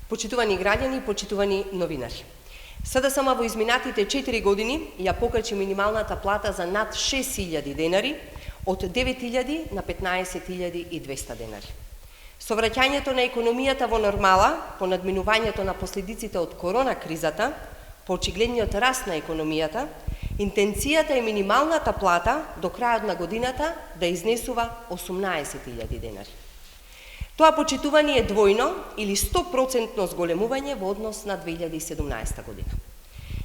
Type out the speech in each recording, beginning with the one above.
Почитувани граѓани, почитувани новинари. СДСМ во изминатите 4 години ја покачи минималната плата за над 6.000 денари, од 9.000 на 15.200 денари. Со враќањето на економијата во нормала, по надминувањето на последиците од корона кризата, по очигледниот раст на економијата, интенцијата е минималната плата до крајот на годината да изнесува 18.000 денари. Тоа почитување е двојно или 100% зголемување во однос на 2017 година.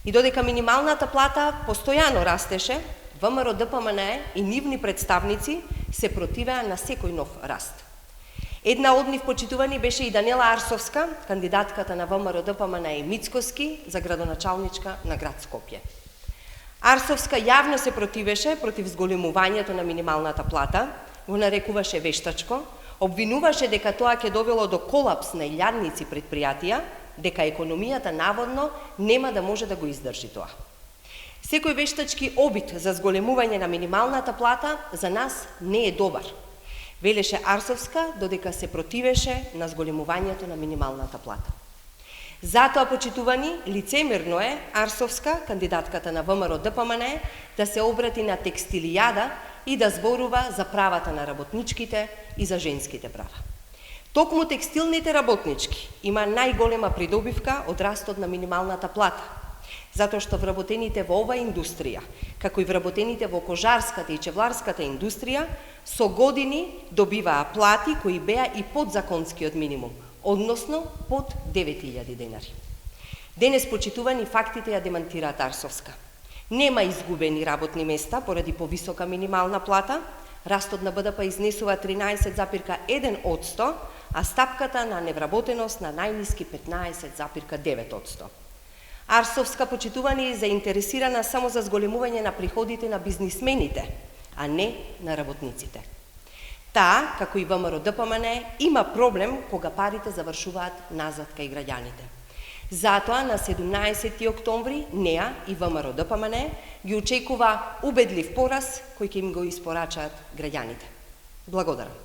И додека минималната плата постојано растеше, ВМРО-ДПМНЕ и нивни представници се противеа на секој нов раст. Една од нив почитувани беше и Данела Арсовска, кандидатката на ВМРО-ДПМНЕ и Мицкоски за градоначалничка на град Скопје. Арсовска јавно се противеше против зголемувањето на минималната плата, го нарекуваше вештачко, обвинуваше дека тоа ќе довело до колапс на илјадници предпријатија, дека економијата наводно нема да може да го издржи тоа. Секој вештачки обид за зголемување на минималната плата за нас не е добар, велеше Арсовска додека се противеше на зголемувањето на минималната плата. Затоа, почитувани, лицемерно е Арсовска, кандидатката на ВМРО-ДПМНЕ, да се обрати на Текстилијада и да зборува за правата на работничките и за женските права. Токму текстилните работнички има најголема придобивка од растот на минималната плата, затоа што вработените во оваа индустрија, како и вработените во кожарската и чевларската индустрија, со години добиваа плати кои беа и под законскиот минимум, односно под 9.000 денари. Денес, почитувани, фактите ја демантираат Арсовска. Нема изгубени работни места поради повисока минимална плата, растот на БДП изнесува 13,1%, а стапката на невработеност на најниски 15,9%. Арсовска, почитувани, е заинтересирана само за зголемување на приходите на бизнисмените, а не на работниците. Таа, како и ВМРО-ДПМНЕ, има проблем кога парите завршуваат назад кај граѓаните. Затоа на 17 октомври неа и ВМРО-ДПМНЕ ги очекува убедлив пораз кој ќе им го испорачаат граѓаните. Благодарам.